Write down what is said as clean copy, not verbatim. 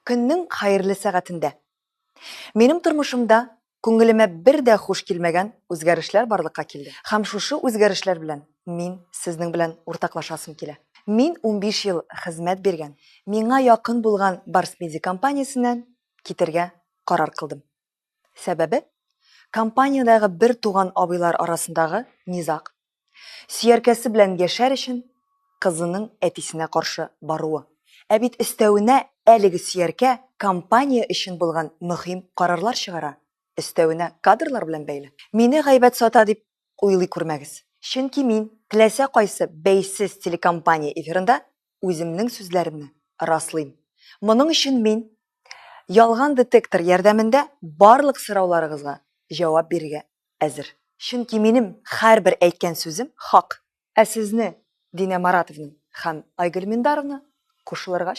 Көннең хәерле сәгатендә. Минем тормышымда күңелемә бер дә хуш килмәгән үзгәрешләр барлыкка килде. Һәм шушы үзгәрешләр белән мин сезнең белән уртаклашасым килә. Мин 15 ел хезмәт биргән, миңа якын булган Барс Медиа компаниясеннән китәргә карар кылдым. Сәбәбе компаниядәге бер туган абыйлар арасындагы низак. Сөяркәсе белән яшәр өчен кызының әтисенә каршы баруы. Ә бит өстәвенә әлеге сөяркә компания өчен булган мөһим карарлар чыгара. Өстәвенә кадрлар белән бәйле. Мине гайбәт сата дип уйлый күрмәгез. Чөнки мин теләсә кайсы бәйсез телекомпания эфирында үземнең сүзләремне раслыйм. Моның өчен мин ялган детектор ярдәмендә барлык сорауларыгызга җавап бирергә әзер. Чөнки минем һәрбер әйткән сүзем хак. Ә сезне Динә Маратовна һәм Айгөл Миндаровна кушылырга